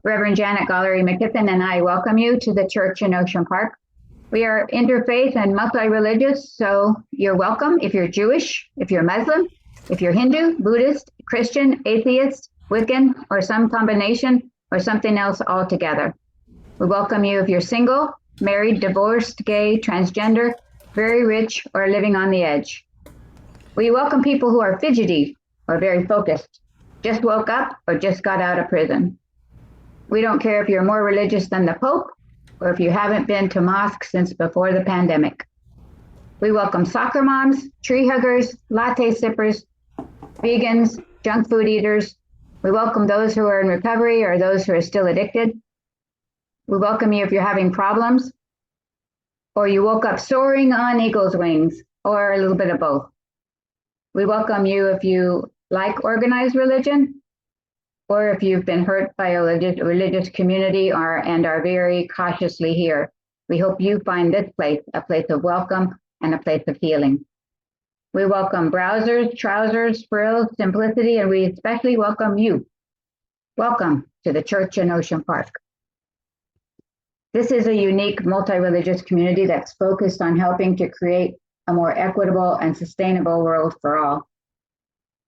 Reverend Janet Gollery McKiffin and I welcome you to the church in Ocean Park. We are interfaith and multi-religious, so you're welcome if you're Jewish, if you're Muslim, if you're Hindu, Buddhist, Christian, atheist, Wiccan, or some combination, or something else altogether. We welcome you if you're single, married, divorced, gay, transgender, very rich, or living on the edge. We welcome people who are fidgety or very focused, just woke up or just got out of prison. We don't care if you're more religious than the Pope or if you haven't been to mosque since before the pandemic. We welcome soccer moms, tree huggers, latte sippers, vegans, junk food eaters. We welcome those who are in recovery or those who are still addicted. We welcome you if you're having problems or you woke up soaring on eagle's wings or a little bit of both. We welcome you if you like organized religion, or if you've been hurt by a religious community and are very cautiously here. We hope you find this place a place of welcome and a place of healing. We welcome browsers, trousers, frills, simplicity, and we especially welcome you. Welcome to the church in Ocean Park. This is a unique multi-religious community that's focused on helping to create a more equitable and sustainable world for all.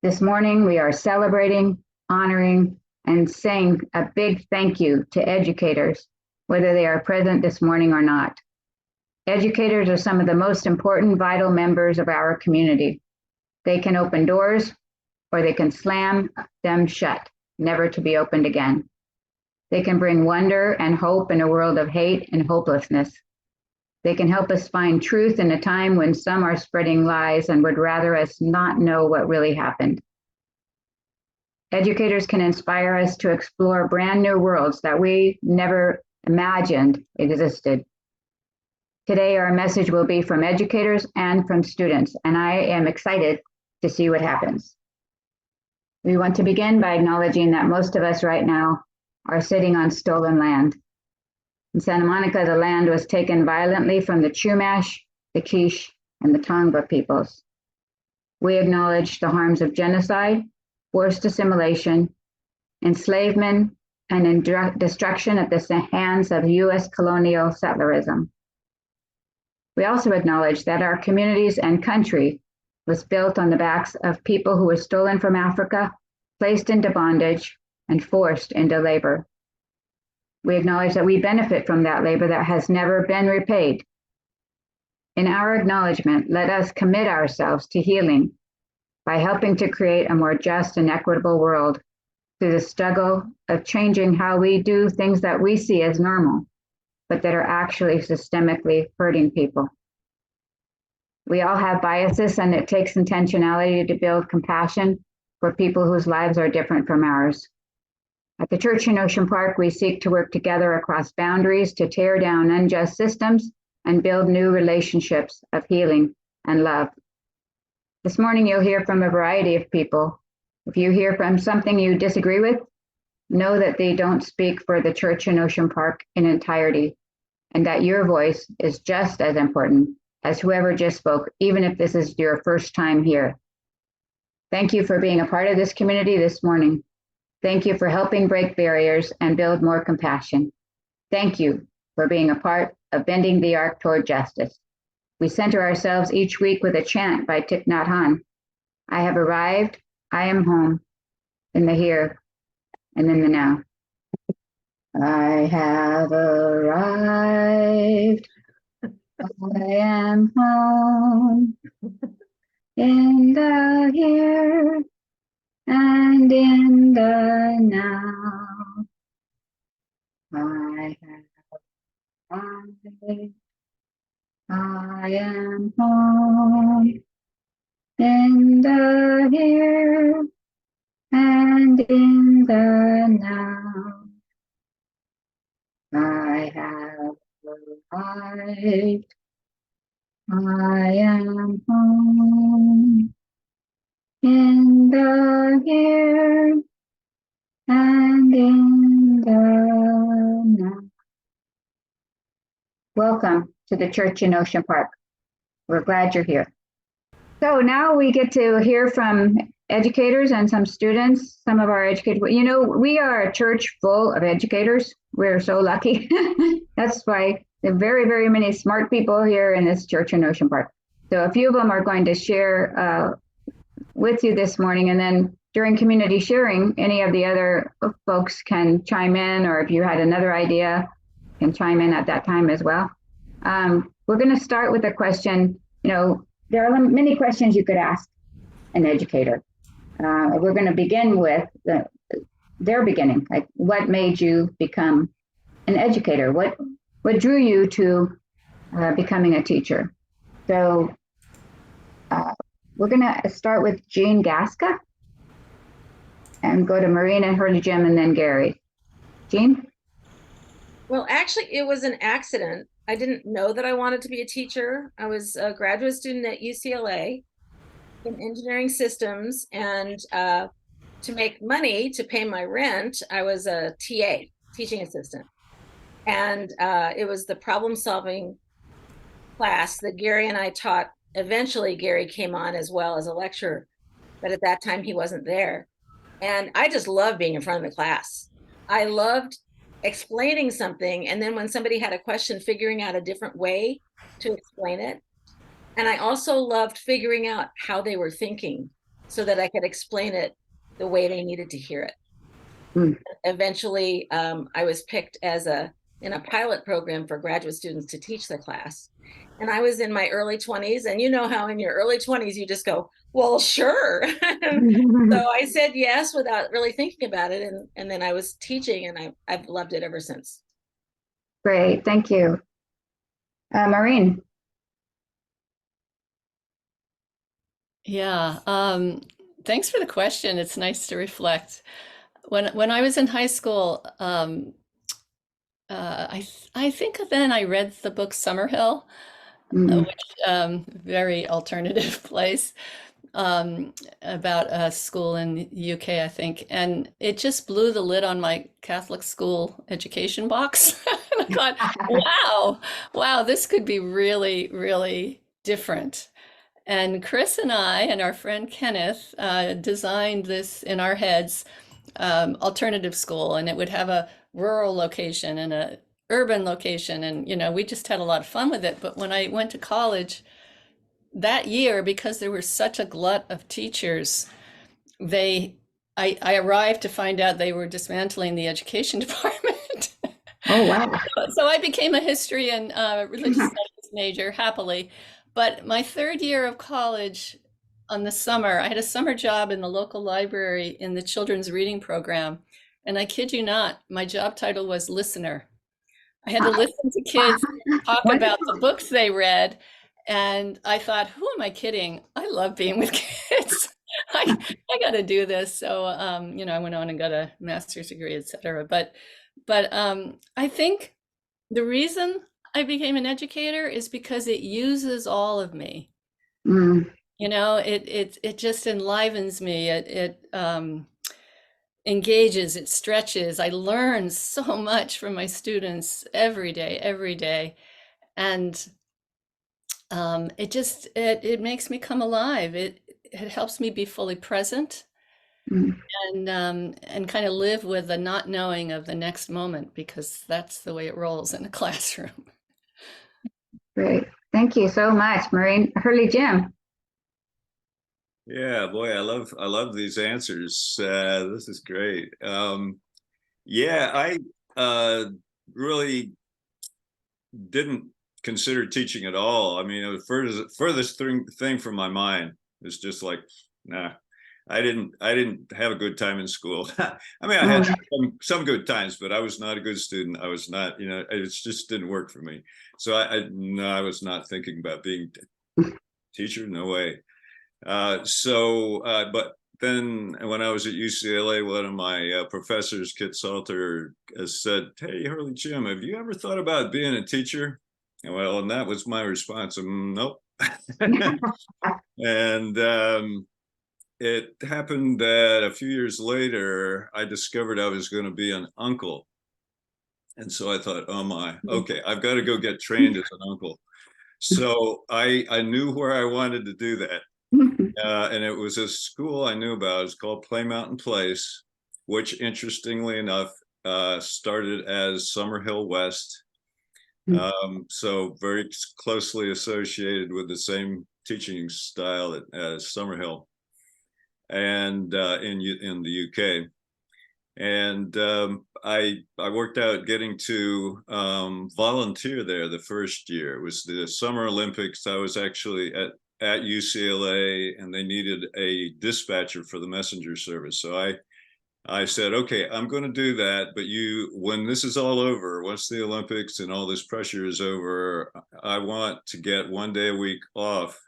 This morning, we are celebrating, honoring, and saying a big thank you to educators, whether they are present this morning or not. Educators are some of the most important, vital members of our community. They can open doors or they can slam them shut, never to be opened again. They can bring wonder and hope in a world of hate and hopelessness. They can help us find truth in a time when some are spreading lies and would rather us not know what really happened. Educators can inspire us to explore brand new worlds that we never imagined existed. Today, our message will be from educators and from students, and I am excited to see what happens. We want to begin by acknowledging that most of us right now are sitting on stolen land. In Santa Monica, the land was taken violently from the Chumash, the Quiche, and the Tongva peoples. We acknowledge the harms of genocide, forced assimilation, enslavement, and destruction at the hands of U.S. colonial settlerism. We also acknowledge that our communities and country was built on the backs of people who were stolen from Africa, placed into bondage, and forced into labor. We acknowledge that we benefit from that labor that has never been repaid. In our acknowledgement, let us commit ourselves to healing by helping to create a more just and equitable world through the struggle of changing how we do things that we see as normal, but that are actually systemically hurting people. We all have biases, and it takes intentionality to build compassion for people whose lives are different from ours. At the Church in Ocean Park, we seek to work together across boundaries to tear down unjust systems and build new relationships of healing and love. This morning, you'll hear from a variety of people. If you hear from something you disagree with, know that they don't speak for the Church in Ocean Park in entirety, and that your voice is just as important as whoever just spoke, even if this is your first time here. Thank you for being a part of this community this morning. Thank you for helping break barriers and build more compassion. Thank you for being a part of bending the arc toward justice. We center ourselves each week with a chant by Thich Nhat Hanh. I have arrived, I am home, in the here and in the now. I have arrived, I am home, in the here and in the now. I have arrived, I am home, in the here and in the now. I have arrived, I am home, in the here and in the now. Welcome to the Church in Ocean Park. We're glad you're here. So now we get to hear from educators and some students, some of our educators. You know, we are a church full of educators. We're so lucky. That's why there are very, very many smart people here in this church in Ocean Park. So a few of them are going to share with you this morning, and then during community sharing, any of the other folks can chime in, or if you had another idea, can chime in at that time as well. We're going to start with a question. You know, there are many questions you could ask an educator. We're going to begin with their beginning. Like, what made you become an educator? What drew you to becoming a teacher? So we're going to start with Jean Gasca and go to Marina, Hurley Jim, and then Gary. Jean? Well, actually, it was an accident. I didn't know that I wanted to be a teacher. I was a graduate student at UCLA in engineering systems, and to make money to pay my rent, I was a TA, teaching assistant. And it was the problem-solving class that Gary and I taught. Eventually, Gary came on as well as a lecturer, but at that time he wasn't there. And I just loved being in front of the class. I loved explaining something, and then when somebody had a question, figuring out a different way to explain it. And I also loved figuring out how they were thinking so that I could explain it the way they needed to hear it. Eventually, I was picked in a pilot program for graduate students to teach the class. And I was in my early 20s, and you know how in your early 20s you just go, well, sure. So I said yes without really thinking about it, and then I was teaching, and I've loved it ever since. Great, thank you. Maureen. Yeah, thanks for the question. It's nice to reflect. When I was in high school, I think then I read the book Summerhill, which very alternative place, about a school in the UK, I think, and it just blew the lid on my Catholic school education box. And I thought, wow, this could be really, really different. And Chris and I and our friend Kenneth designed this in our heads, alternative school, and it would have a rural location and a urban location, and we just had a lot of fun with it. But when I went to college that year, because there were such a glut of teachers, I arrived to find out they were dismantling the education department. Oh, wow. So I became a history and religious studies major, happily. But my third year of college, on the summer, I had a summer job in the local library in the children's reading program. And I kid you not, my job title was listener. I had to listen to kids talk about the books they read. And I thought, who am I kidding? I love being with kids. I got to do this. So, I went on and got a master's degree, et cetera. But I think the reason I became an educator is because it uses all of me. It just enlivens me. It engages, it stretches. I learn so much from my students every day. And it makes me come alive. It helps me be fully present and kind of live with the not knowing of the next moment, because that's the way it rolls in a classroom. Great. Thank you so much, Maureen. Hurley Jim. Yeah, boy, I love these answers. This is great. Yeah, I really didn't consider teaching at all. I mean, it was furthest thing from my mind. It's just like, nah, I didn't have a good time in school. I mean, I had some good times, but I was not a good student. I was not, it just didn't work for me. So I was not thinking about being a teacher. No way. But then when I was at UCLA, one of my professors, Kit Salter, said, "Hey, Hurley Jim, have you ever thought about being a teacher?" And that was my response. Nope. And it happened that a few years later, I discovered I was going to be an uncle. And so I thought, oh my, okay, I've got to go get trained as an uncle. So I knew where I wanted to do that. And it was a school I knew about. It's called Play Mountain Place, which, interestingly enough, started as Summerhill West. So very closely associated with the same teaching style as Summerhill, and in the UK. And I worked out getting to volunteer there the first year. It was the Summer Olympics. I was actually at UCLA, and they needed a dispatcher for the messenger service. So I said, okay, I'm going to do that. But when this is all over, once the Olympics and all this pressure is over, I want to get 1 day a week off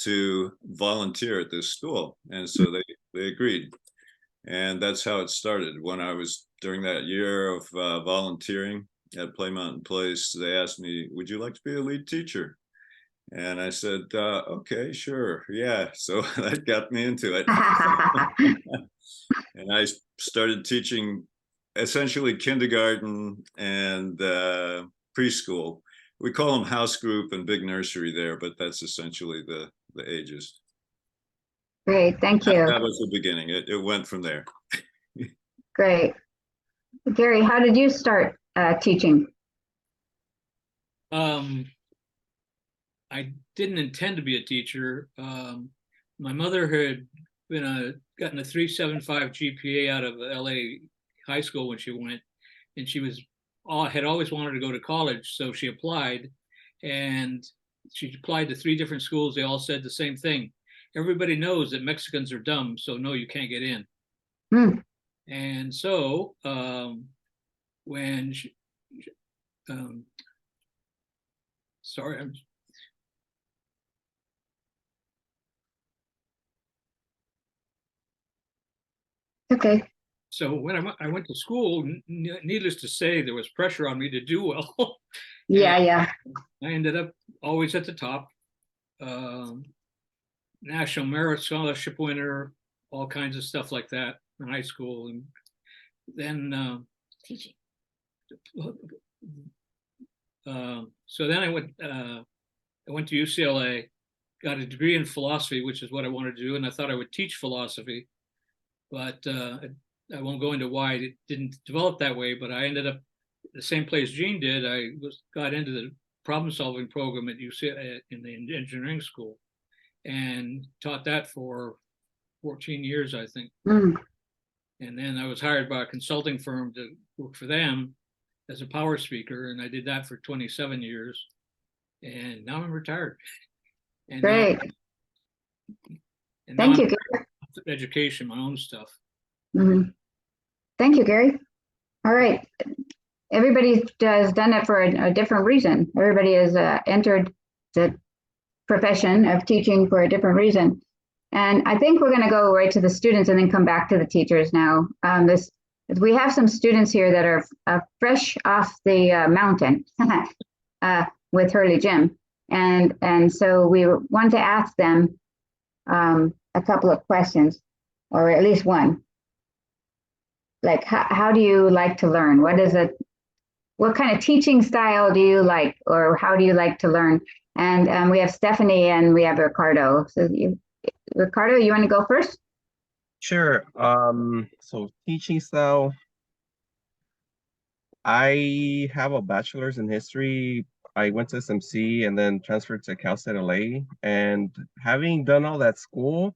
to volunteer at this school. And so they agreed. And that's how it started. When I was during that year of volunteering at Play Mountain Place, they asked me, would you like to be a lead teacher? And I said, okay, sure. Yeah. So that got me into it. And I started teaching essentially kindergarten and preschool. We call them house group and big nursery there, but that's essentially the ages. Great, thank you. That was the beginning. It went from there. Great. Gary, how did you start teaching? I didn't intend to be a teacher. My mother had gotten a 3.75 GPA out of LA high school when she went, and she had always wanted to go to college, so she applied, and she applied to 3 different schools. They all said the same thing. Everybody knows that Mexicans are dumb, so no, you can't get in. And so when she, sorry, I'm okay. So when I went to school, needless to say, there was pressure on me to do well. Yeah. I ended up always at the top. National Merit Scholarship winner, all kinds of stuff like that in high school. And then Teaching. So then I went to UCLA, got a degree in philosophy, which is what I wanted to do, and I thought I would teach philosophy, but I won't go into why it didn't develop that way. But I ended up the same place Gene did. I got into the problem-solving program at UCLA in the engineering school, and taught that for 14 years, I think. And then I was hired by a consulting firm to work for them as a power speaker, and I did that for 27 years. And now I'm retired. And Great. Thank you, Gary. Education, my own stuff. Thank you, Gary. All right. Everybody has done it for a different reason. Everybody has entered the profession of teaching for a different reason. And I think we're going to go right to the students and then come back to the teachers now. We have some students here that are fresh off the mountain with Hurley Gym. And so we want to ask them a couple of questions, or at least one. Like, how do you like to learn? What kind of teaching style do you like, or how do you like to learn? And we have Stephanie and we have Ricardo. So Ricardo, you want to go first? Sure. So teaching style, I have a bachelor's in history. I went to SMC and then transferred to Cal State LA. And having done all that school,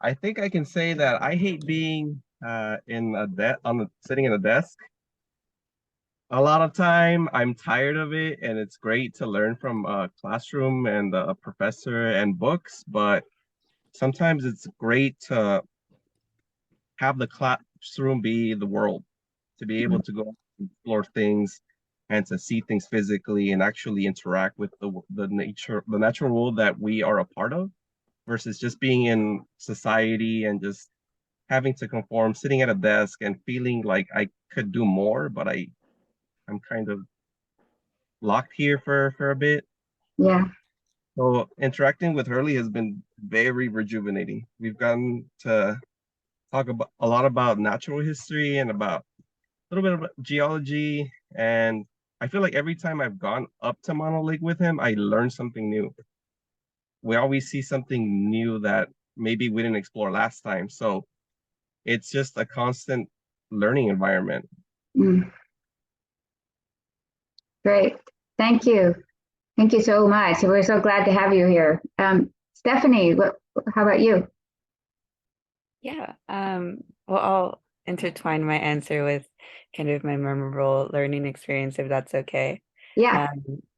I think I can say that I hate being sitting in a desk. A lot of time I'm tired of it, and it's great to learn from a classroom and a professor and books, but sometimes it's great to have the classroom be the world, to be able to go explore things and to see things physically and actually interact with the natural world that we are a part of, versus just being in society and just having to conform, sitting at a desk and feeling like I could do more, but I'm kind of locked here for a bit. Yeah. So interacting with Hurley has been very rejuvenating. We've gotten to talk about a lot about natural history and about a little bit about geology. And I feel like every time I've gone up to Mono Lake with him, I learned something new. we always see something new that maybe we didn't explore last time. So it's just a constant learning environment. Mm. Great. Thank you. Thank you so much. We're so glad to have you here. Stephanie, how about you? Yeah. Well, I'll intertwine my answer with kind of my memorable learning experience, if that's okay. Yeah.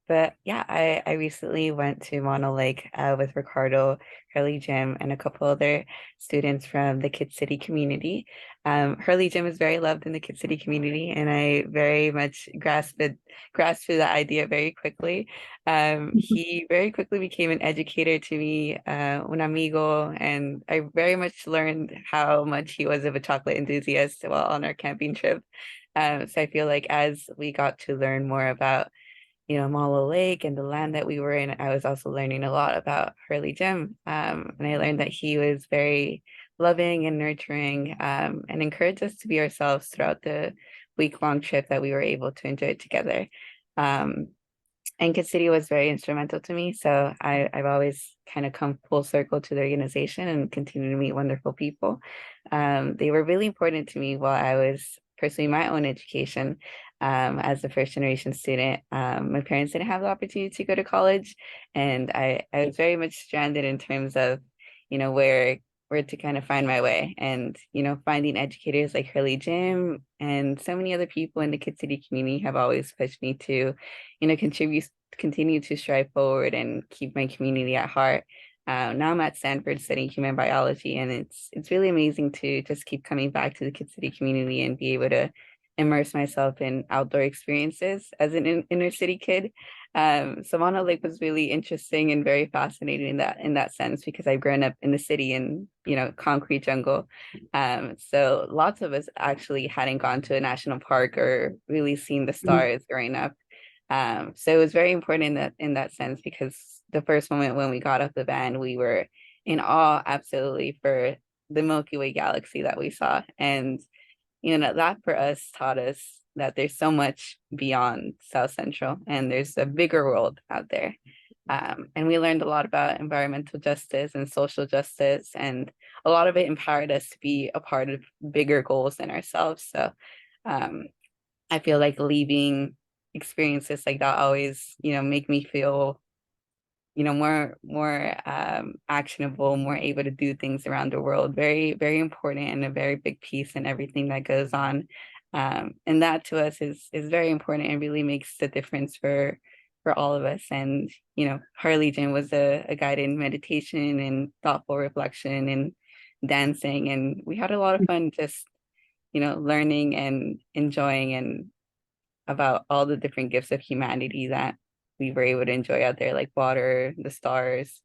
But yeah, I recently went to Mono Lake with Ricardo, Hurley Gym, and a couple other students from the Kid City community. Hurley Gym is very loved in the Kid City community, and I very much grasped the idea very quickly. He very quickly became an educator to me, un amigo, and I very much learned how much he was of a chocolate enthusiast while on our camping trip. So I feel like as we got to learn more about Malo Lake and the land that we were in, I was also learning a lot about Hurley Gym. And I learned that he was very loving and nurturing, and encouraged us to be ourselves throughout the week-long trip that we were able to enjoy together. And Kid City was very instrumental to me. So I've always kind of come full circle to the organization and continue to meet wonderful people. They were really important to me while I was pursuing my own education. As a first generation student, my parents didn't have the opportunity to go to college, and I was very much stranded in terms of, where to kind of find my way. And, finding educators like Hurley Gym and so many other people in the Kid City community have always pushed me to, continue to strive forward and keep my community at heart. Now I'm at Stanford studying human biology, and it's really amazing to just keep coming back to the Kid City community and be able to immerse myself in outdoor experiences as an inner city kid. So Mono Lake was really interesting and very fascinating in that sense, because I've grown up in the city in, concrete jungle. So lots of us actually hadn't gone to a national park or really seen the stars growing up. So it was very important in that sense, because the first moment when we got off the van, we were in awe absolutely for the Milky Way galaxy that we saw. And that for us taught us that there's so much beyond South Central, and there's a bigger world out there. And we learned a lot about environmental justice and social justice, and a lot of it empowered us to be a part of bigger goals than ourselves. So I feel like leaving experiences like that always, make me feel more actionable, more able to do things around the world. Very, very important, and a very big piece in everything that goes on. And that to us is very important and really makes the difference for all of us. And, Harley Gym was a guided meditation and thoughtful reflection and dancing. And we had a lot of fun just, learning and enjoying and about all the different gifts of humanity that we were able to enjoy out there, like water, the stars,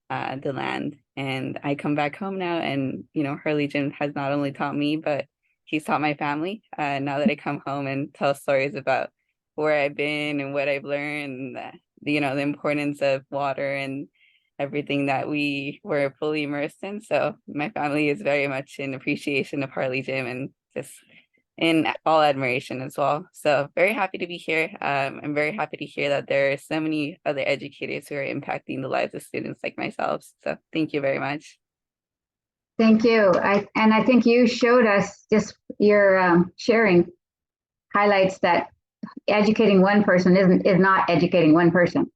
the land. And I come back home now, and Hurley Gym has not only taught me, but he's taught my family. Now that I come home and tell stories about where I've been and what I've learned, the importance of water and everything that we were fully immersed in. So my family is very much in appreciation of Hurley Gym, and just in all admiration as well. So very happy to be here. I'm very happy to hear that there are so many other educators who are impacting the lives of students like myself. So thank you very much. Thank you. I think you showed us, just your sharing highlights that educating one person is not educating one person.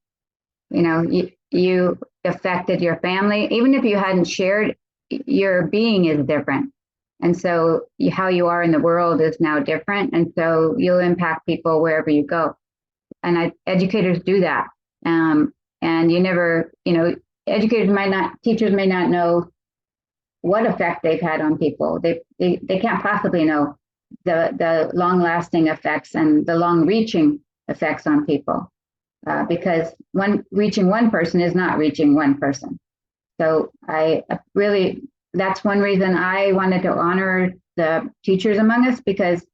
You affected your family. Even if you hadn't shared, your being is different. And so how you are in the world is now different. And so you'll impact people wherever you go. And educators do that. And you never, teachers may not know what effect they've had on people. They can't possibly know the long lasting effects and the long reaching effects on people, because reaching one person is not reaching one person. So that's one reason I wanted to honor the teachers among us, because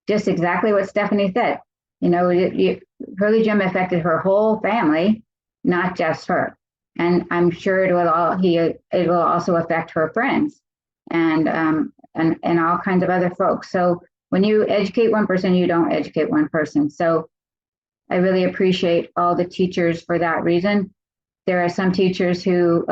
just exactly what Stephanie said, Hurley Gym affected her whole family, not just her. And I'm sure it will also affect her friends and all kinds of other folks. So when you educate one person, you don't educate one person. So I really appreciate all the teachers for that reason. there are some teachers who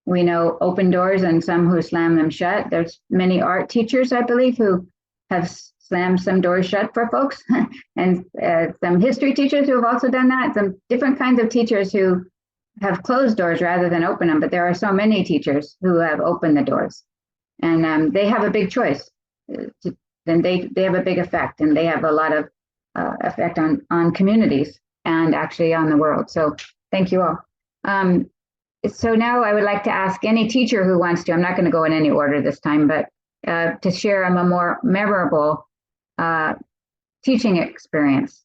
we know open doors and some who slam them shut. There's many art teachers, I believe, who have slammed some doors shut for folks, and some history teachers who have also done that. Some different kinds of teachers who have closed doors rather than open them. But there are so many teachers who have opened the doors, and they have a big choice. Then they have a big effect, and they have a lot of effect on communities and actually on the world. So thank you all. So now I would like to ask any teacher who wants to, I'm not going to go in any order this time, but to share a more memorable teaching experience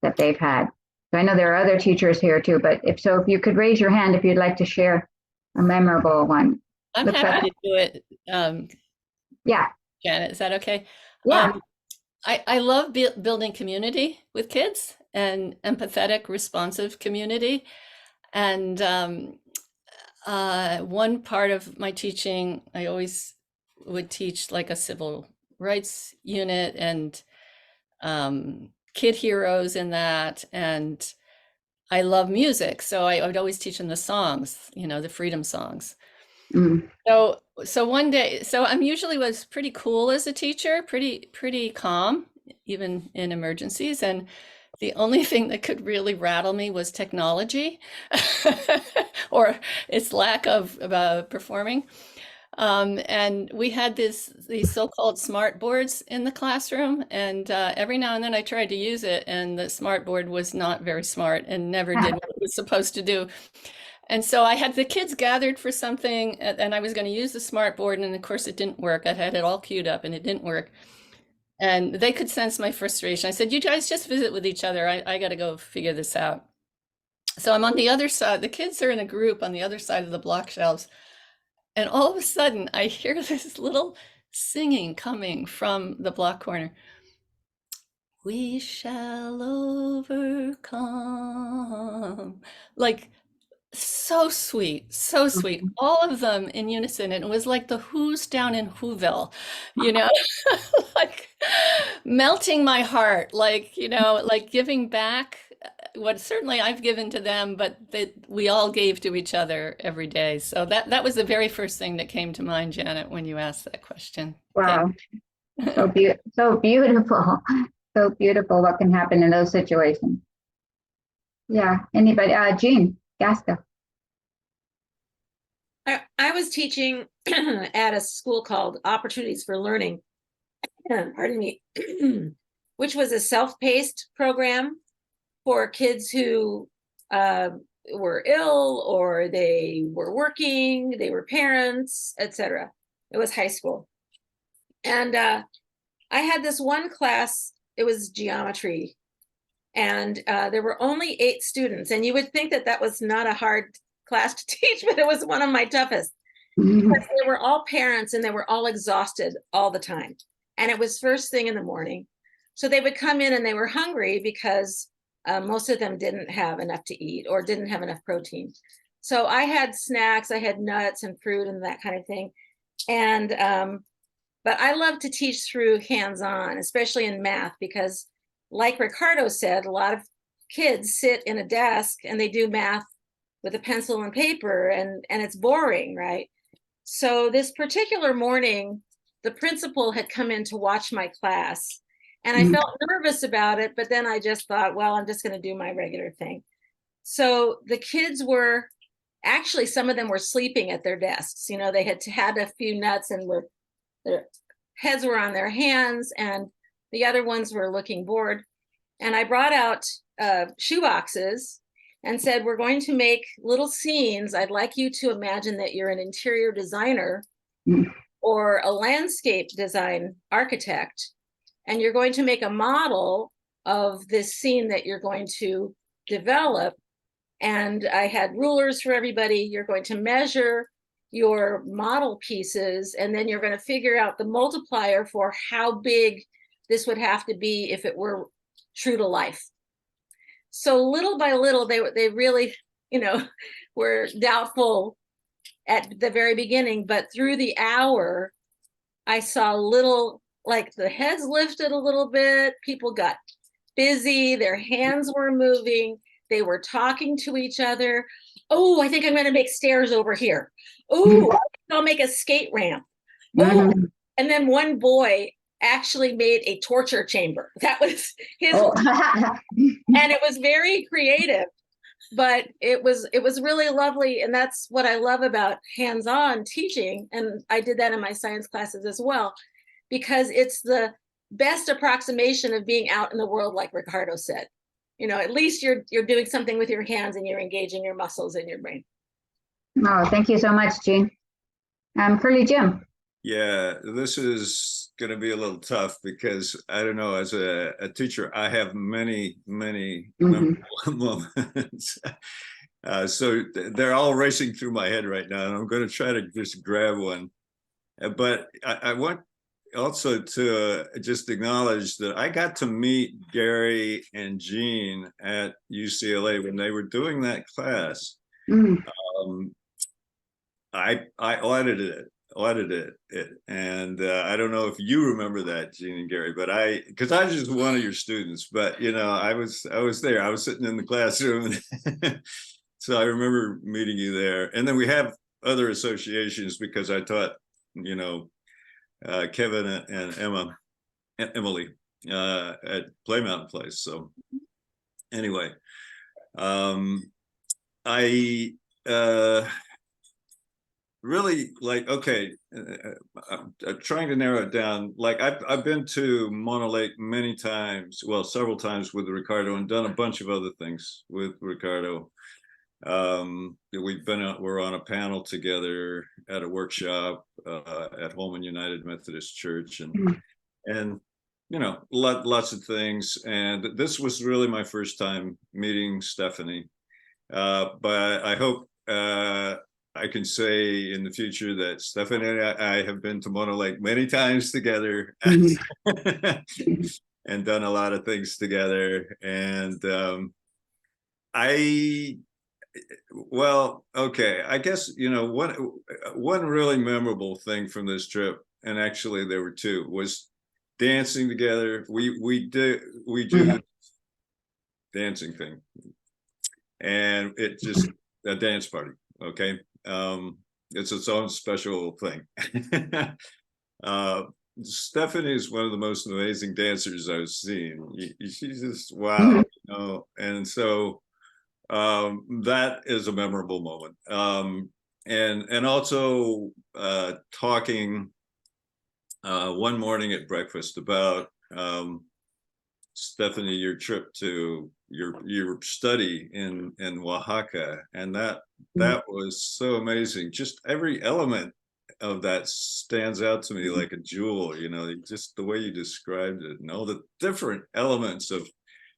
that they've had. So I know there are other teachers here too, but if you could raise your hand if you'd like to share a memorable one. I'm happy to do it. Yeah. Janet, is that okay? Yeah. I love building community with kids, and empathetic, responsive community. And one part of my teaching, I always would teach like a civil rights unit and kid heroes in that. And I love music, so I would always teach them the songs, the freedom songs. Mm. So one day, I'm usually was pretty cool as a teacher, pretty calm, even in emergencies. And the only thing that could really rattle me was technology or its lack of performing. And we had these so-called smart boards in the classroom, and every now and then I tried to use it, and the smart board was not very smart and never did what it was supposed to do. And so I had the kids gathered for something, and I was going to use the smart board, and of course it didn't work. I had it all queued up and it didn't work. And they could sense my frustration. I said, you guys just visit with each other. I got to go figure this out. So I'm on the other side. The kids are in a group on the other side of the block shelves. And all of a sudden I hear this little singing coming from the block corner. We shall overcome. Like, so sweet, so sweet. All of them in unison. And it was like the Who's down in Whoville, like melting my heart, like giving back what certainly I've given to them, but that we all gave to each other every day. So that was the very first thing that came to mind, Janet, when you asked that question. Wow. So beautiful. So beautiful what can happen in those situations. Yeah. Anybody? Jean Gasca. I was teaching at a school called Opportunities for Learning, pardon me, which was a self-paced program for kids who were ill, or they were working, they were parents, etc. It was high school. And I had this one class, it was geometry, and there were only 8 students. And you would think that that was not a hard class to teach, but it was one of my toughest. Because they were all parents and they were all exhausted all the time. And it was first thing in the morning. So they would come in and they were hungry because most of them didn't have enough to eat or didn't have enough protein. So I had snacks, I had nuts and fruit and that kind of thing. And but I love to teach through hands-on, especially in math, because like Ricardo said, a lot of kids sit in a desk and they do math with a pencil and paper, and it's boring, right? So this particular morning, the principal had come in to watch my class, and I felt nervous about it, but then I just thought, well, I'm just going to do my regular thing. So the kids were, actually, some of them were sleeping at their desks. They had a few nuts and their heads were on their hands, and the other ones were looking bored. And I brought out shoe boxes and said, we're going to make little scenes. I'd like you to imagine that you're an interior designer or a landscape design architect, and you're going to make a model of this scene that you're going to develop. And I had rulers for everybody. You're going to measure your model pieces, and then you're going to figure out the multiplier for how big this would have to be if it were true to life. So little by little, they really, were doubtful at the very beginning, but through the hour, I saw like the heads lifted a little bit, people got busy, their hands were moving, they were talking to each other. Oh, I think I'm going to make stairs over here. Oh, I'll make a skate ramp. Oh, Mhm. and then one boy actually made a torture chamber. That was his, Oh. and it was very creative, but it was really lovely. And that's what I love about hands-on teaching. And I did that in my science classes as well, because it's the best approximation of being out in the world, like Ricardo said. You know, at least you're doing something with your hands and you're engaging your muscles and your brain. Oh, thank you so much, Jean. Curly Jim. Yeah, this is going to be a little tough because I don't know, as a teacher, I have many memorable moments. So they're all racing through my head right now, and I'm going to try to just grab one. But I want also to just acknowledge that I got to meet Gary and Jean at UCLA when they were doing that class. I audited it, and I don't know if you remember that, Jean and Gary, but because I was just one of your students, but you know, I was there. I was sitting in the classroom, so I remember meeting you there. And then we have other associations because I taught, you know, Kevin and Emily at Play Mountain Place. So anyway, I really like, okay, I'm trying to narrow it down. Like I've been to Mono Lake many times, well, several times with Ricardo, and done a bunch of other things with Ricardo. We're on a panel together at a workshop at Holman United Methodist Church, and you know, lots of things. And this was really my first time meeting Stephanie, but I hope I can say in the future that Stephanie and I have been to Mono Lake many times together and done a lot of things together. And well, okay, I guess, you know, one really memorable thing from this trip, and actually there were two, was dancing together. We do dancing thing, and it just a dance party. Okay. It's its own special thing. Stephanie is one of the most amazing dancers I've seen. She's just wow, you know. And so that is a memorable moment. And also talking one morning at breakfast about Stephanie, your trip to your study in Oaxaca, and that was so amazing. Just every element of that stands out to me like a jewel, you know, just the way you described it and all the different elements of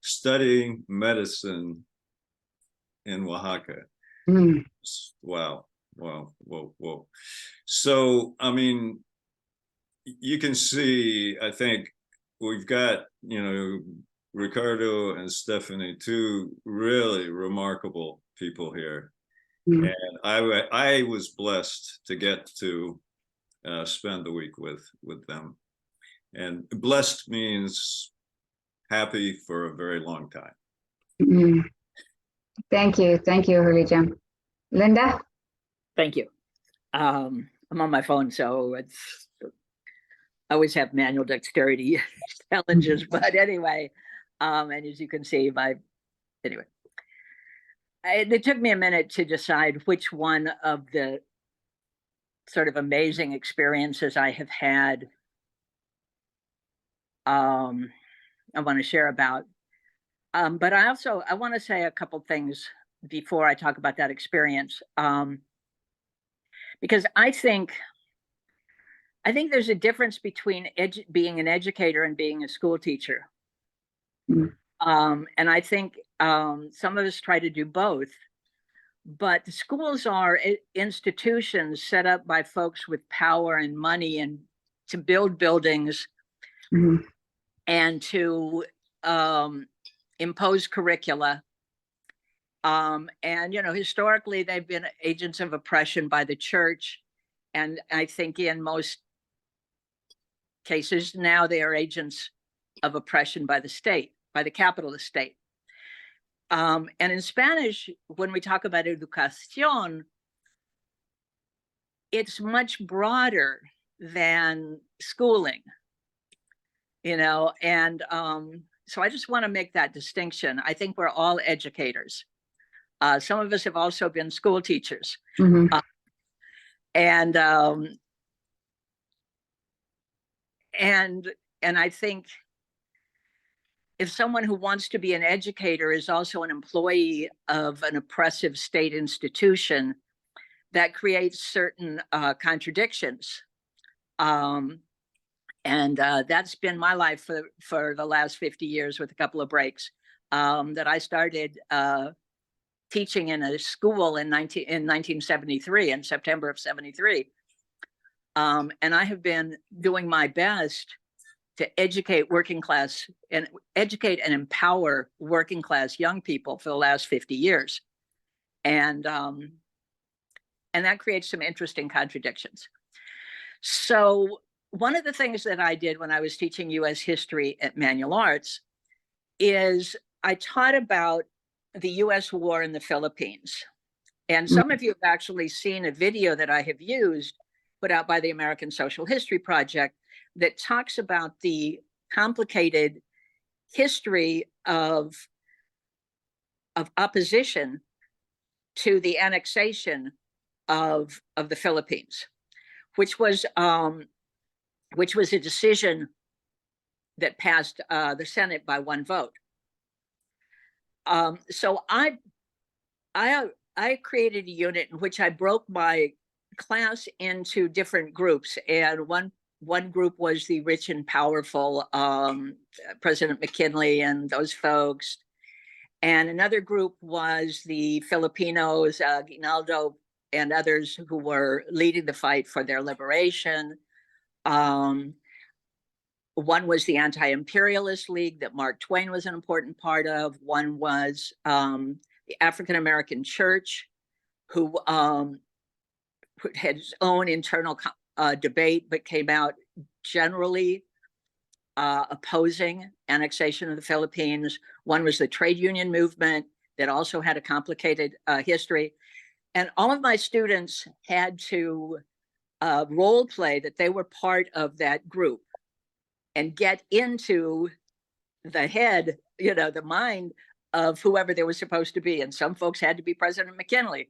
studying medicine in Oaxaca. Wow. So, I mean, you can see, I think we've got, you know, Ricardo and Stephanie, two really remarkable people here. And I was blessed to get to spend the week with them. And blessed means happy for a very long time. Thank you, Hurley Jim. Linda? Thank you. I'm on my phone, so I always have manual dexterity challenges, but anyway, and as you can see, it took me a minute to decide which one of the sort of amazing experiences I have had I want to share about. But I want to say a couple things before I talk about that experience, because I think there's a difference between being an educator and being a school teacher. And I think some of us try to do both, but the schools are institutions set up by folks with power and money and to build buildings and to impose curricula. And, you know, historically, they've been agents of oppression by the church. And I think in most cases now they are agents of oppression by the state, by the capitalist state. And in Spanish, when we talk about educación, it's much broader than schooling, and so I just want to make that distinction. I think we're all educators. Some of us have also been school teachers. Mhm. And I think if someone who wants to be an educator is also an employee of an oppressive state institution, that creates certain contradictions. And that's been my life for the last 50 years, with a couple of breaks. That I started teaching in a school in 1973, in September of 73. And I have been doing my best to educate and empower working class young people for the last 50 years. And that creates some interesting contradictions. So one of the things that I did when I was teaching US history at Manual Arts is I taught about the US war in the Philippines. And some of you have actually seen a video that I have used, put out by the American Social History Project, that talks about the complicated history of opposition to the annexation of the Philippines, which was a decision that passed the Senate by one vote. So I created a unit in which I broke my class into different groups, and one group was the rich and powerful, President McKinley and those folks, and another group was the Filipinos, Aguinaldo and others who were leading the fight for their liberation. One was the Anti-Imperialist League that Mark Twain was an important part of. One was the African American Church, who had its own internal debate, but came out generally opposing annexation of the Philippines. One was the trade union movement that also had a complicated history. And all of my students had to role play that they were part of that group and get into the head, the mind of whoever they were supposed to be. And some folks had to be President McKinley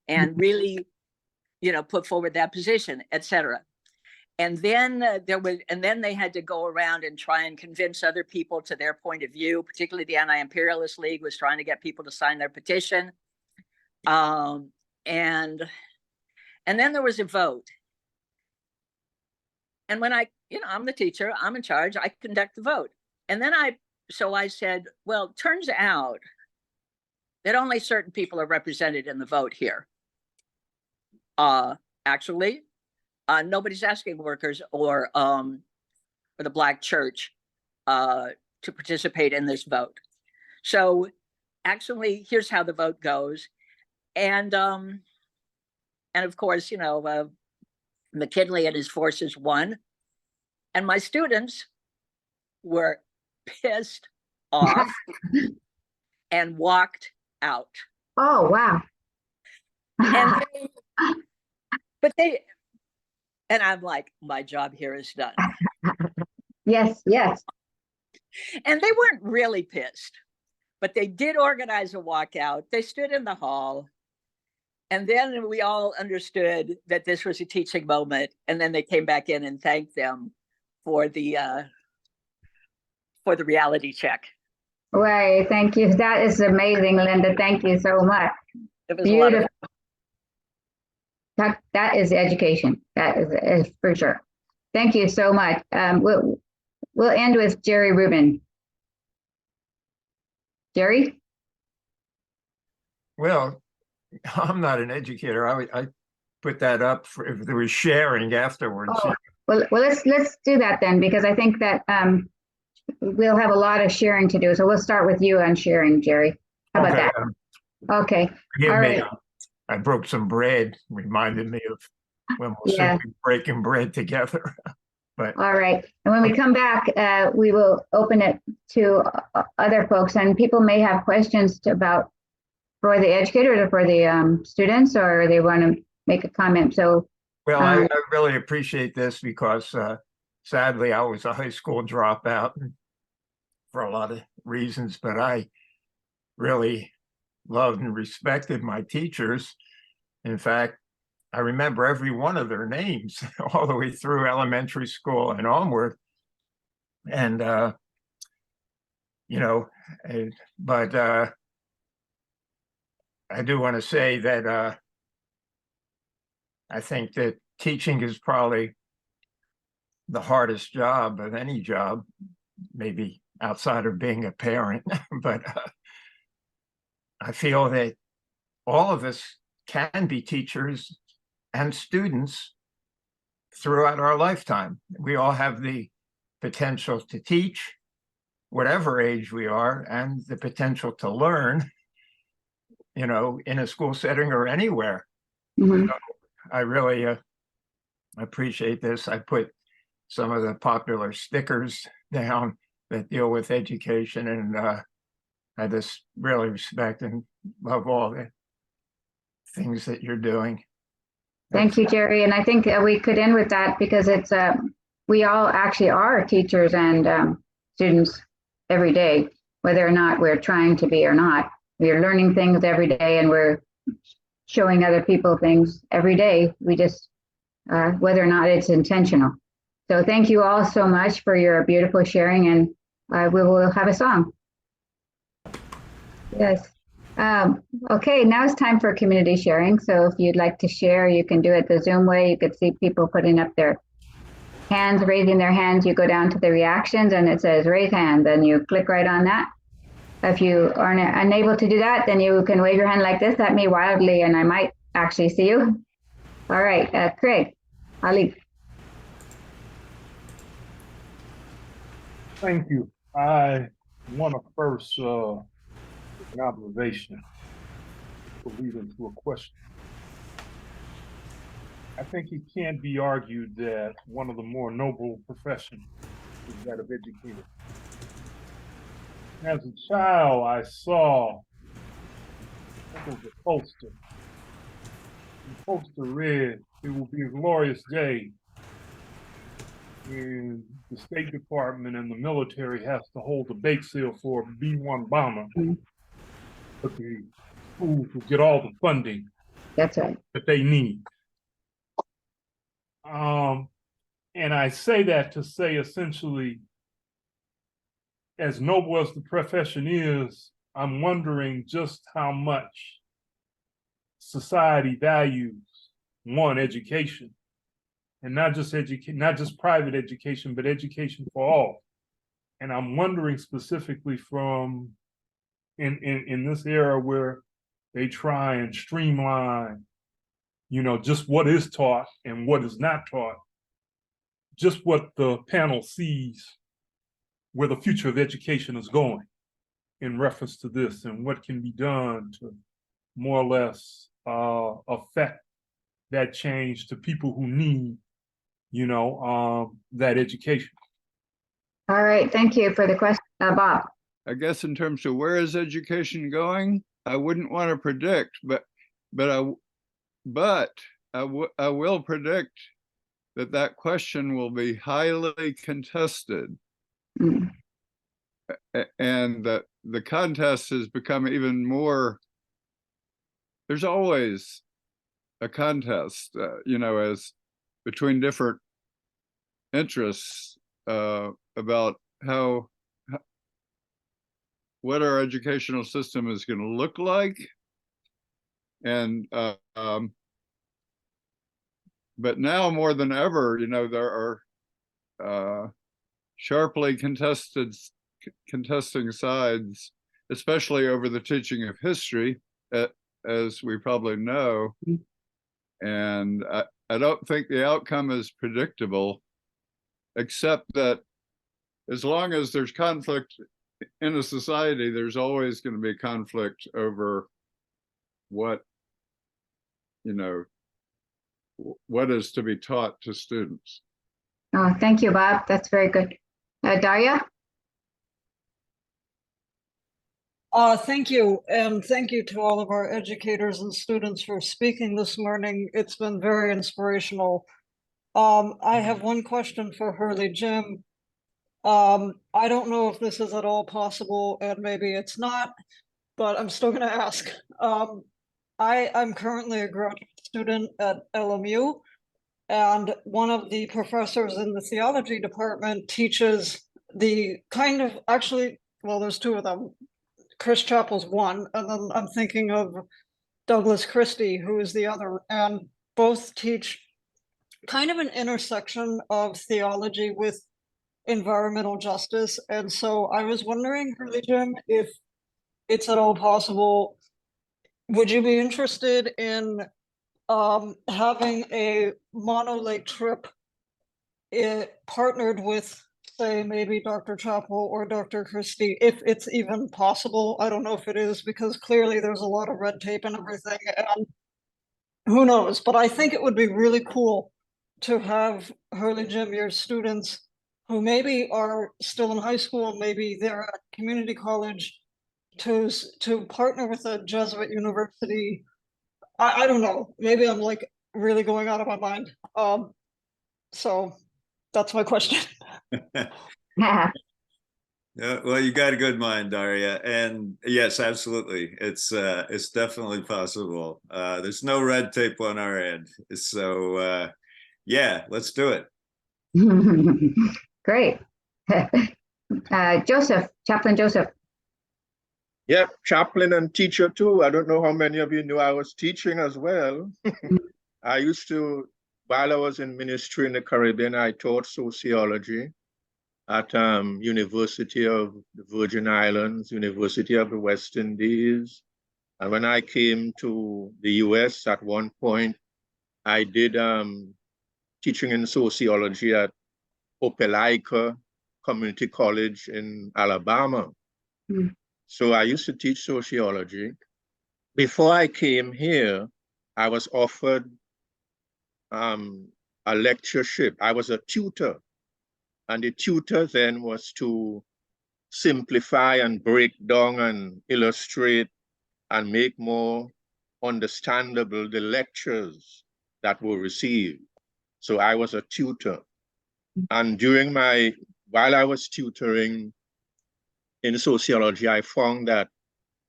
and really, put forward that position, et cetera. And then then they had to go around and try and convince other people to their point of view. Particularly the Anti-Imperialist League was trying to get people to sign their petition. And then there was a vote. And when I'm the teacher, I'm in charge, I conduct the vote. And then I said, well, turns out that only certain people are represented in the vote here. Actually, nobody's asking workers or the Black church to participate in this vote. So actually, here's how the vote goes. And of course, McKinley and his forces won. And my students were pissed off and walked out. Oh, wow. And I'm like, my job here is done. Yes, yes. And they weren't really pissed, but they did organize a walkout. They stood in the hall. And then we all understood that this was a teaching moment. And then they came back in and thanked them for the reality check. Right. Thank you. That is amazing, Linda. Thank you so much. It was beautiful. That is education. That is for sure. Thank you so much. We'll end with Jerry Rubin. Jerry? Well, I'm not an educator. I put that up for if there was sharing afterwards. Oh, well, let's do that then, because I think that we'll have a lot of sharing to do. So we'll start with you on sharing, Jerry. How about that? Okay. Forgive All me. right. I broke some bread. Reminded me of when we'll soon be breaking bread together. But All right. And when we come back, we will open it to other folks, and people may have questions about for the educators or for the students, or they want to make a comment. So, well, I really appreciate this because sadly I was a high school dropout for a lot of reasons, but I really loved and respected my teachers. In fact, I remember every one of their names all the way through elementary school and onward. And, but I do want to say that I think that teaching is probably the hardest job of any job, maybe outside of being a parent. But I feel that all of us can be teachers and students throughout our lifetime. We all have the potential to teach, whatever age we are, and the potential to learn, in a school setting or anywhere. mhm. So I really appreciate this. I put some of the popular stickers down that deal with education, and I just really respect and love all the things that you're doing. Thank you, Jerry. And I think we could end with that because it's we all actually are teachers and students every day, whether or not we're trying to be or not. We are learning things every day, and we're showing other people things every day. We just whether or not it's intentional. So thank you all so much for your beautiful sharing, and we will have a song. Yes. Okay, now it's time for community sharing. So if you'd like to share, you can do it the Zoom way. You could see people putting up their hands, raising their hands. You go down to the reactions and it says raise hand, and you click right on that. If you are unable to do that, then you can wave your hand like this at me wildly, and I might actually see you. All right, Craig, Ali. Thank you. I want to first an observation to lead into a question. I think it can't be argued that one of the more noble professions is that of educator. As a child, I saw a poster. The poster read, "It will be a glorious day when the State Department and the military has to hold a bake sale for a B-1 bomber, but the schools will get all the funding That's right. that they need." And I say that to say essentially, as noble as the profession is, I'm wondering just how much society values education, and not just private education, but education for all. And I'm wondering specifically from in this era where they try and streamline, just what is taught and what is not taught, just what the panel sees where the future of education is going in reference to this, and what can be done to more or less affect that change to people who need, that education. All right, thank you for the question, Bob. I guess in terms of where is education going, I wouldn't want to predict, but I will predict that question will be highly contested. Mm. And that the contest has become even more. There's always a contest, as between different interests about what our educational system is going to look like. And but now more than ever, there are sharply contesting sides, especially over the teaching of history, as we probably know. And I don't think the outcome is predictable, except that as long as there's conflict in a society, there's always going to be conflict over what is to be taught to students. Oh, thank you, Bob. That's very good. Daria? Thank you, and thank you to all of our educators and students for speaking this morning. It's been very inspirational. I have one question for Hurley Jim. I don't know if this is at all possible, and maybe it's not, but I'm still going to ask. I'm currently a graduate student at LMU, and one of the professors in the theology department teaches the kind of, actually, well, there's two of them. Chris Chappell's one, and then I'm thinking of Douglas Christie, who is the other, and both teach kind of an intersection of theology with environmental justice. And so I was wondering, Hurley Jim, if it's at all possible, would you be interested in having a Mono Lake trip partnered with, say, maybe Dr. Chappell or Dr. Christie, if it's even possible? I don't know if it is, because clearly there's a lot of red tape and everything, and who knows, but I think it would be really cool to have Hurley Jim, your students who maybe are still in high school, maybe they're at community college, to partner with a Jesuit university. I don't know, maybe I'm like really going out of my mind. So that's my question. Yeah. Yeah, well, you got a good mind, Daria, and yes, absolutely, it's definitely possible. There's no red tape on our end, so yeah, let's do it. Great. Joseph, Chaplain Joseph. Yep, chaplain and teacher too. I don't know how many of you knew I was teaching as well. I used to, while I was in ministry in the Caribbean, I taught sociology at University of the Virgin Islands, University of the West Indies. And when I came to the US at one point, I did teaching in sociology at Opelika Community College in Alabama. Mm. So I used to teach sociology. Before I came here, I was offered a lectureship. I was a tutor. And the tutor then was to simplify and break down and illustrate and make more understandable the lectures that were received. So I was a tutor. And while I was tutoring in sociology, I found that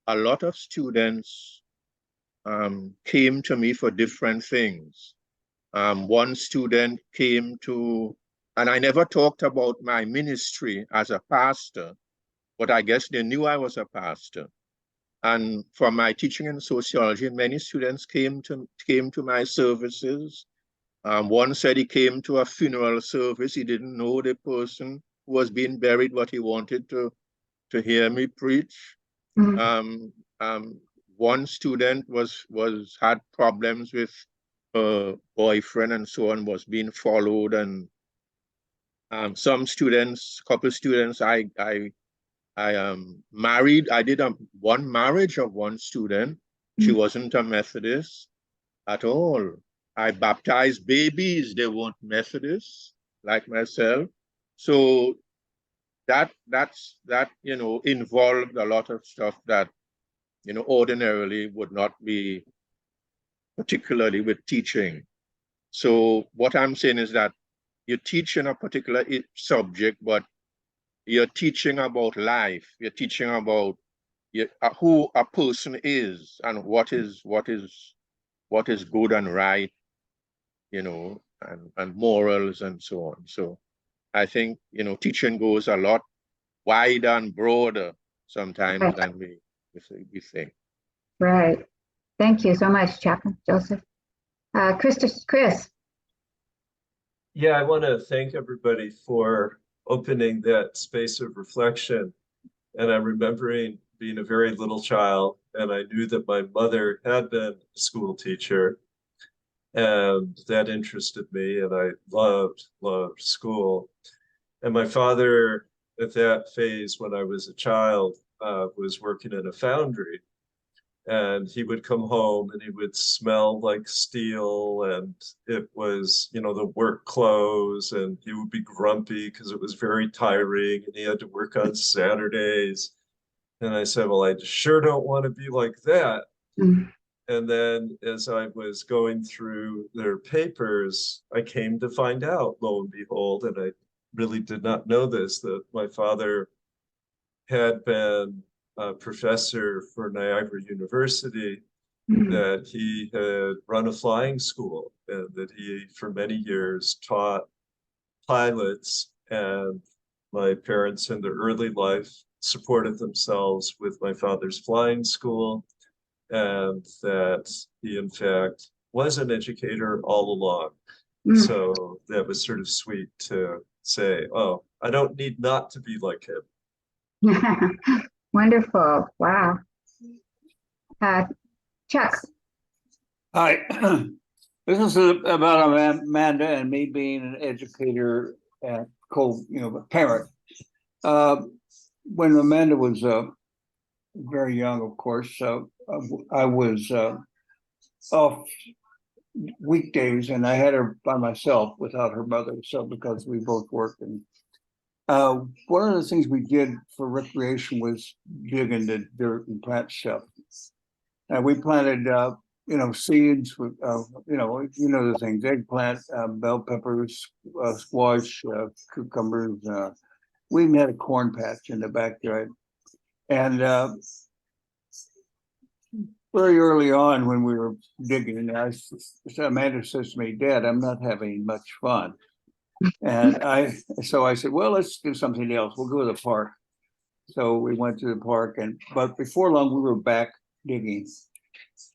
a lot of students came to me for different things. One student came to, and I never talked about my ministry as a pastor, but I guess they knew I was a pastor. And from my teaching in sociology, many students came to my services. One said he came to a funeral service. He didn't know the person who was being buried, but he wanted to hear me preach. Mm-hmm. One student had problems with her boyfriend and so on, was being followed, and some students, couple students, I married. I did one marriage of one student. She wasn't a Methodist at all. I baptized babies. They weren't Methodists like myself. So that involved a lot of stuff that ordinarily would not be, particularly with teaching. So what I'm saying is that you teach in a particular subject, but you're teaching about life. You're teaching about who a person is and what is good and right, and morals and so on. So I think teaching goes a lot wider and broader sometimes than we think. Right. Thank you so much, Chaplain Joseph. Chris. Yeah, I want to thank everybody for opening that space of reflection. And I'm remembering being a very little child, and I knew that my mother had been a school teacher, and that interested me, and I loved school. And my father, at that phase when I was a child, was working in a foundry. And he would come home and he would smell like steel, and it was, you know, the work clothes, and he would be grumpy because it was very tiring and he had to work on Saturdays. And I said, well, I sure don't want to be like that. Mm. And then as I was going through their papers, I came to find out, lo and behold, and I really did not know this, that my father had been a professor for Niagara University, that he had run a flying school, and that he, for many years, taught pilots. And my parents in their early life supported themselves with my father's flying school, and that he, in fact, was an educator all along. So that was sort of sweet to say, oh, I don't need not to be like him. Wonderful. Wow. Chuck. Hi. This is about Amanda and me being an educator and a parent. When Amanda was very young, of course, I was off weekdays, and I had her by myself without her mother. So because we both worked, and one of the things we did for recreation was dig into dirt and plant stuff. And we planted, seeds with, the things: eggplant, bell peppers, squash, cucumbers. We even had a corn patch in the backyard. And very early on, when we were digging, Amanda says to me, "Dad, I'm not having much fun." And so I said, "Well, let's do something else. We'll go to the park." So we went to the park, but before long, we were back digging.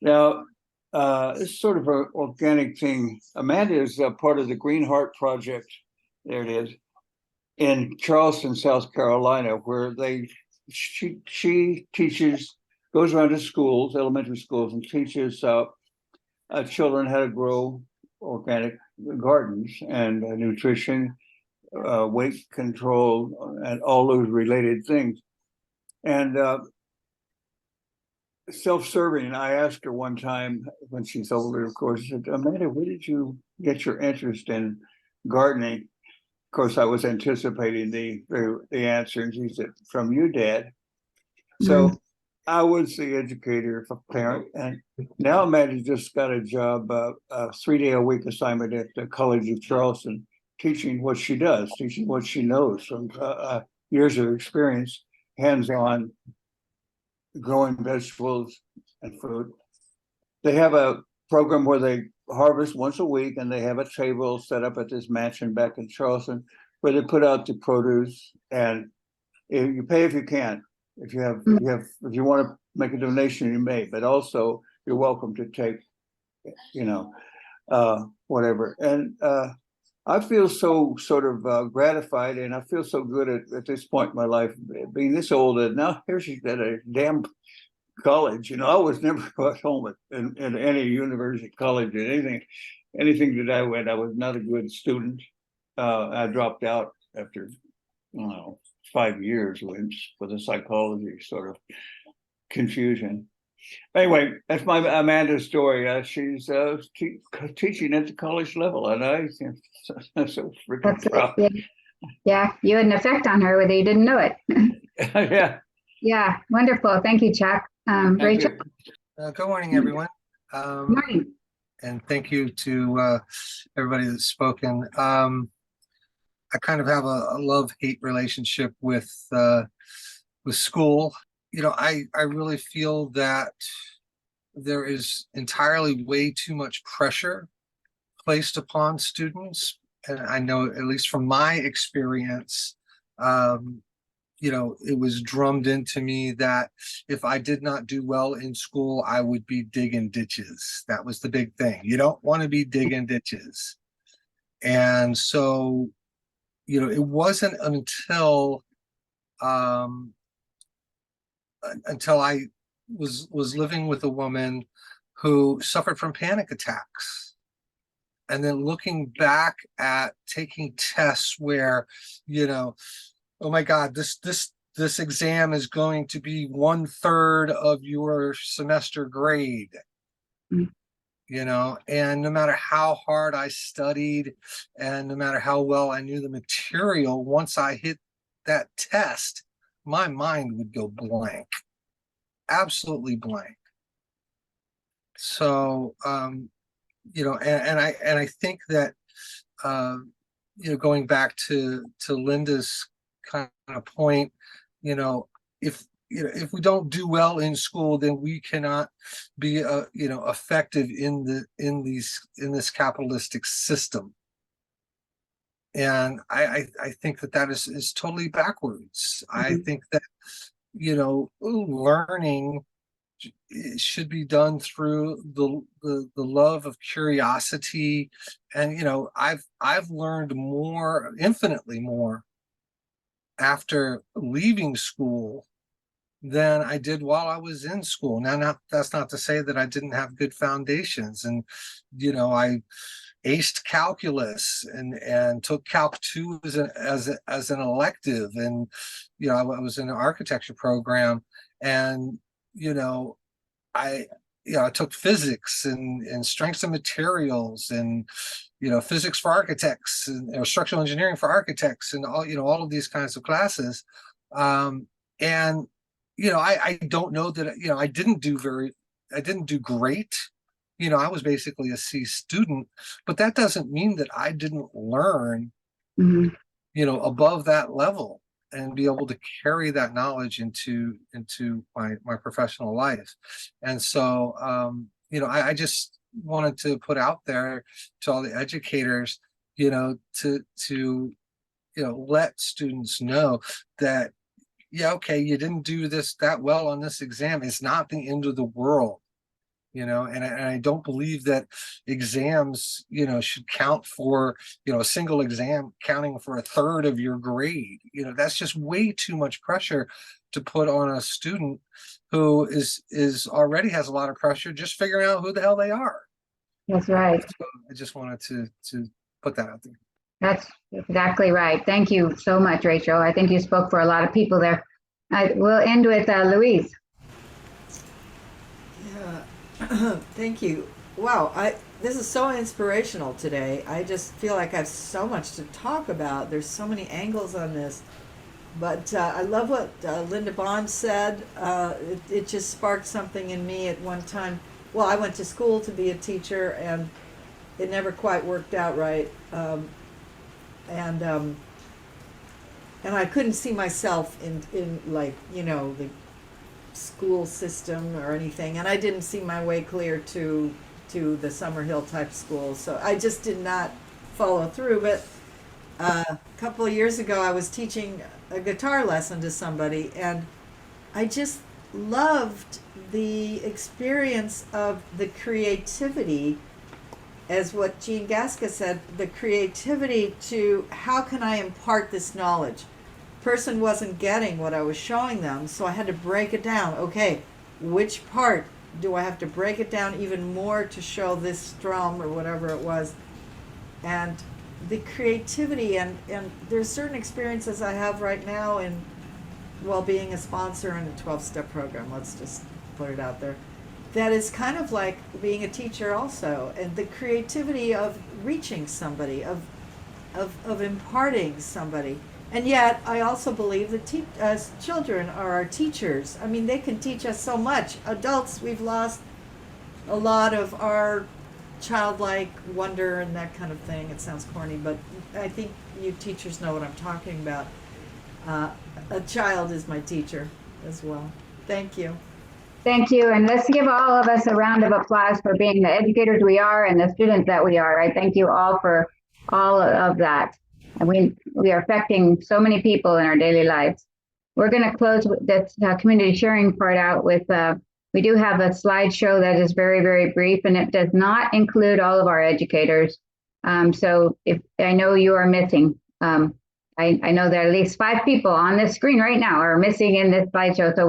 Now, it's sort of an organic thing. Amanda is part of the Green Heart Project. There it is, in Charleston, South Carolina, where she teaches, goes around to schools, elementary schools, and teaches children how to grow organic gardens and nutrition, weight control, and all those related things. And self-serving, I asked her one time when she's older, of course, I said, "Amanda, where did you get your interest in gardening?" Of course, I was anticipating the answer, and she said, "From you, Dad." So I was the educator, parent, and now Amanda just got a job, a 3-day-a-week assignment at the College of Charleston, teaching what she does, teaching what she knows from years of experience, hands-on, growing vegetables and fruit. They have a program where they harvest once a week, and they have a table set up at this mansion back in Charleston where they put out the produce, and you pay if you can. If you want to make a donation, you may, but also you're welcome to take, whatever. And I feel so sort of gratified, and I feel so good at this point in my life, being this old, and now here she's at a damn college. I was never at home at any university, college, or anything that I went. I was not a good student. I dropped out after 5 years with a psychology sort of confusion. Anyway, that's my Amanda's story. She's teaching at the college level, and I'm so freaking proud. Yeah, you had an effect on her whether you didn't know it. Yeah. Yeah, wonderful. Thank you, Chuck. Rachel. Good morning, everyone. Good morning. And thank you to everybody that's spoken. I kind of have a love-hate relationship with school. I really feel that there is entirely way too much pressure placed upon students. And I know, at least from my experience, it was drummed into me that if I did not do well in school, I would be digging ditches. That was the big thing. You don't want to be digging ditches. And so, it wasn't until I was living with a woman who suffered from panic attacks. And then looking back at taking tests where, oh my God, this this exam is going to be 1/3 of your semester grade. Mm. You know, and no matter how hard I studied and no matter how well I knew the material, once I hit that test, my mind would go blank, absolutely blank. So, you know, and I think that, you know, going back to Linda's kind of point, you know, if we don't do well in school, then we cannot be you know, effective in this capitalistic system. And I think that is totally backwards. I think that, you know, learning should be done through the love of curiosity. And you know, I've learned more, infinitely more, after leaving school than I did while I was in school. Now, that's not to say that I didn't have good foundations. And you know, I aced calculus and took Calc 2 as an elective, and you know, I was in an architecture program, and you know, I took physics and strengths of materials, and you know, physics for architects, and structural engineering for architects, and all, you know, all of these kinds of classes. And you know, I don't know that, you know, I didn't do great. You know, I was basically a C student, but that doesn't mean that I didn't learn, Mm-hmm. you know, above that level and be able to carry that knowledge into my professional life. And so, you know, I just wanted to put out there to all the educators, you know, to you know, let students know that, yeah, okay, you didn't do that well on this exam. It's not the end of the world, you know, and I don't believe that exams, you know, should count for, you know, a single exam counting for 1/3 of your grade. You know, that's just way too much pressure to put on a student who is already has a lot of pressure just figuring out who the hell they are. That's right. So I just wanted to put that out there. That's exactly right. Thank you so much, Rachel. I think you spoke for a lot of people there. We'll end with Louise. Yeah, thank you. Wow, this is so inspirational today. I just feel like I have so much to talk about. There's so many angles on this. But I love what Linda Bond said. It just sparked something in me at one time. Well, I went to school to be a teacher, and it never quite worked out right. And I couldn't see myself in like, you know, the school system or anything, and I didn't see my way clear to the Summerhill type school, so I just did not follow through. But a couple of years ago, I was teaching a guitar lesson to somebody, and I just loved the experience of the creativity, as what Jean Gasca said, the creativity to how can I impart this knowledge. Person wasn't getting what I was showing them, so I had to break it down. Okay, which part do I have to break it down even more to show this strum or whatever it was? And the creativity, and there's certain experiences I have right now in, well, being a sponsor in a 12-step program, let's just put it out there, that is kind of like being a teacher also, and the creativity of reaching somebody, of imparting somebody. And yet, I also believe that children are our teachers. I mean, they can teach us so much. Adults, we've lost a lot of our childlike wonder and that kind of thing. It sounds corny, but I think you teachers know what I'm talking about. A child is my teacher as well. Thank you. Thank you. And let's give all of us a round of applause for being the educators we are and the students that we are. I thank you all for all of that. And we are affecting so many people in our daily lives. We're going to close with this community sharing part out with, we do have a slideshow that is very, very brief, and it does not include all of our educators. So if I know you are missing, I know that at least 5 people on this screen right now are missing in this slideshow. So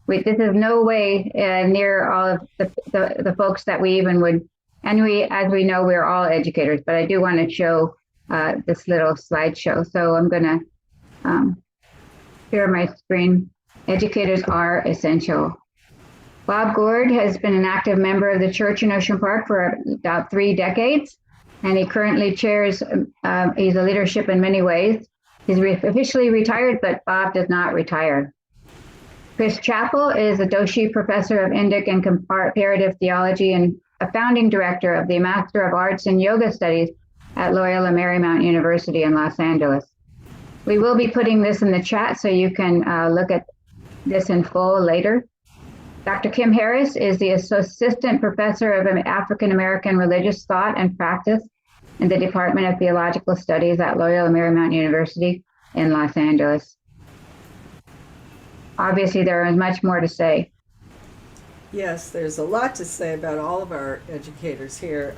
this is no way near all of the folks that we even would, and as we know, we're all educators, but I do want to show this little slideshow. So I'm going to share my screen. Educators are essential. Bob Gord has been an active member of the church in Ocean Park for about 3 decades, and he currently chairs, he's a leadership in many ways. He's officially retired, but Bob does not retire. Chris Chappell is a Doshi Professor of Indic and Comparative Theology and a founding director of the Master of Arts in Yoga Studies at Loyola Marymount University in Los Angeles. We will be putting this in the chat so you can look at this in full later. Dr. Kim Harris is the Assistant Professor of African American Religious Thought and Practice in the Department of Theological Studies at Loyola Marymount University in Los Angeles. Obviously, there is much more to say. Yes, there's a lot to say about all of our educators here.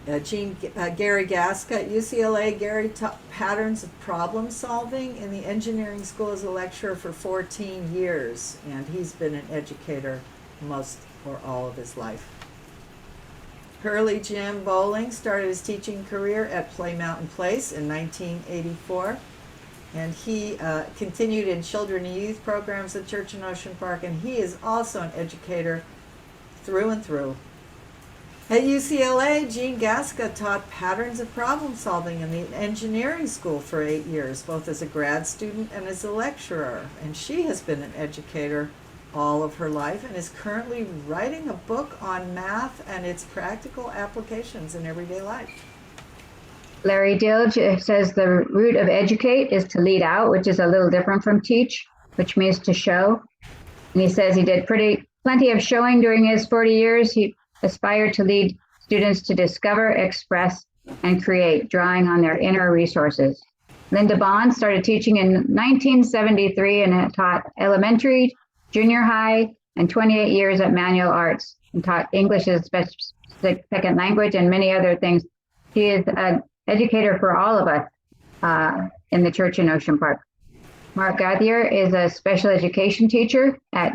Gary Gaska at UCLA. Gary taught patterns of problem solving in the engineering school as a lecturer for 14 years, and he's been an educator most or all of his life. Hurley Jim Bowling started his teaching career at Play Mountain Place in 1984, and he continued in children and youth programs at Church in Ocean Park, and he is also an educator through and through. At UCLA, Jean Gaska taught patterns of problem solving in the engineering school for 8 years, both as a grad student and as a lecturer. And she has been an educator all of her life and is currently writing a book on math and its practical applications in everyday life. Larry Dilge says the root of educate is to lead out, which is a little different from teach, which means to show. And he says he did plenty of showing during his 40 years. He aspired to lead students to discover, express, and create, drawing on their inner resources. Linda Bond started teaching in 1973 and taught elementary, junior high, and 28 years at Manual Arts, and taught English as a second language and many other things. She is an educator for all of us in the church in Ocean Park. Mark Gauthier is a special education teacher at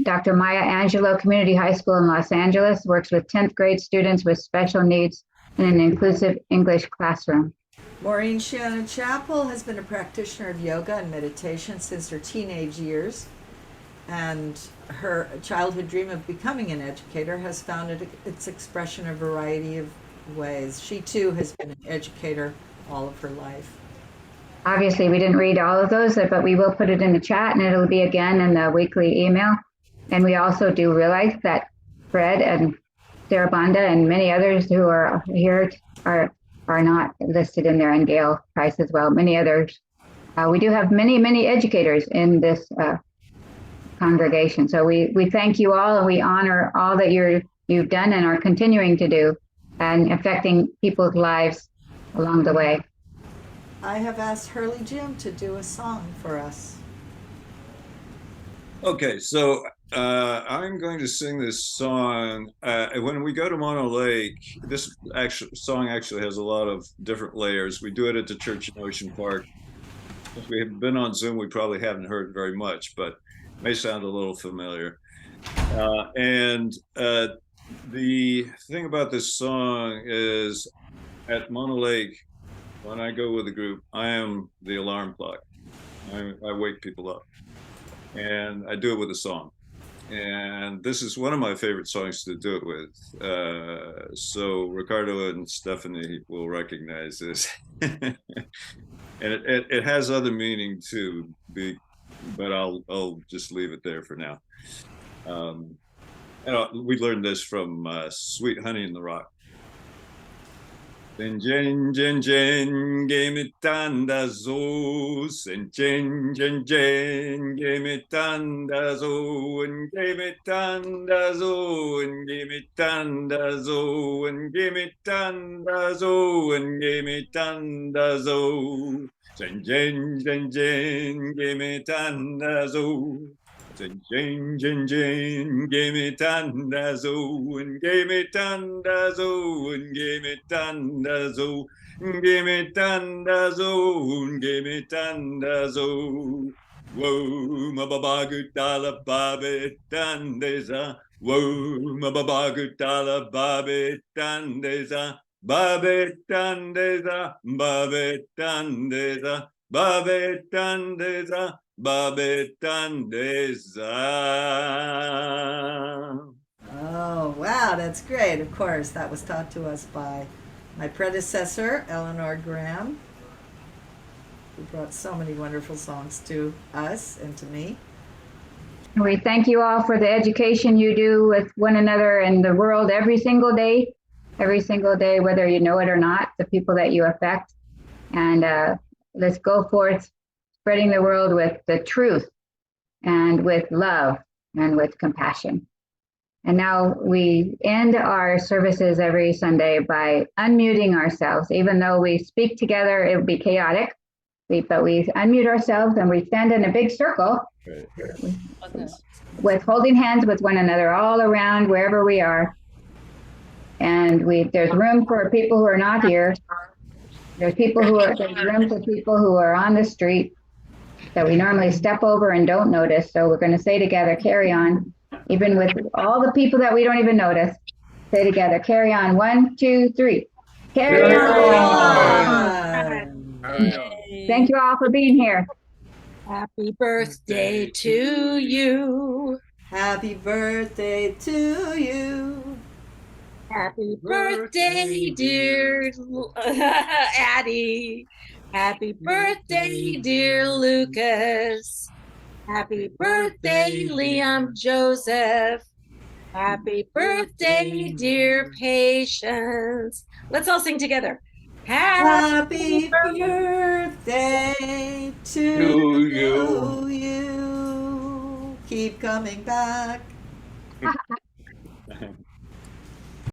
Dr. Maya Angelou Community High School in Los Angeles, works with 10th grade students with special needs in an inclusive English classroom. Maureen Shannon Chappell has been a practitioner of yoga and meditation since her teenage years, and her childhood dream of becoming an educator has found its expression in a variety of ways. She too has been an educator all of her life. Obviously, we didn't read all of those, but we will put it in the chat, and it'll be again in the weekly email. And we also do realize that Fred and Sarah Banda and many others who are here are not listed in there, and Gail Price as well, many others. We do have many educators in this congregation. So we thank you all, and we honor all that you've done and are continuing to do and affecting people's lives along the way. I have asked Hurley Jim to do a song for us. Okay, so I'm going to sing this song. When we go to Mono Lake, this song actually has a lot of different layers. We do it at the church in Ocean Park. If we have been on Zoom, we probably haven't heard very much, but it may sound a little familiar. The thing about this song is at Mono Lake, when I go with a group, I am the alarm clock. I wake people up, and I do it with a song. And this is one of my favorite songs to do it with. So Ricardo and Stephanie will recognize this. And it has other meaning too, but I'll just leave it there for now. We learned this from Sweet Honey in the Rock. Sen jen jen jen gemitanda zo, sen jen jen jen gemitanda zo, and gemitanda zo, and gemitanda zo, and gemitanda zo, and gemitanda zo, sen jen jen jen gemitanda zo. Jen jen jen gave me tandazo and gave me tandazo and gave me tandazo and gave me tandazo and gave me tandazo. Whoa, ma babagutala babe tandeza. Whoa, ma babagutala babe tandeza. Babetandeza, babetandeza, babetandeza, babetandeza. Oh, wow, that's great. Of course, that was taught to us by my predecessor, Eleanor Graham, who brought so many wonderful songs to us and to me. We thank you all for the education you do with one another and the world every single day, whether you know it or not, the people that you affect. And let's go forth spreading the world with the truth and with love and with compassion. And now we end our services every Sunday by unmuting ourselves. Even though we speak together, it would be chaotic. But we unmute ourselves and we stand in a big circle with holding hands with one another all around wherever we are. And there's room for people who are not here. There's room for people who are on the street that we normally step over and don't notice. So we're going to say together, carry on. Even with all the people that we don't even notice, say together, carry on. 1, 2, 3. Carry on. Thank you all for being here. Happy birthday to you. Happy birthday to you. Happy birthday, dear Addie. Happy birthday, dear Lucas. Happy birthday, Liam Joseph. Happy birthday, dear Patience. Let's all sing together. Happy birthday to you. Keep coming back.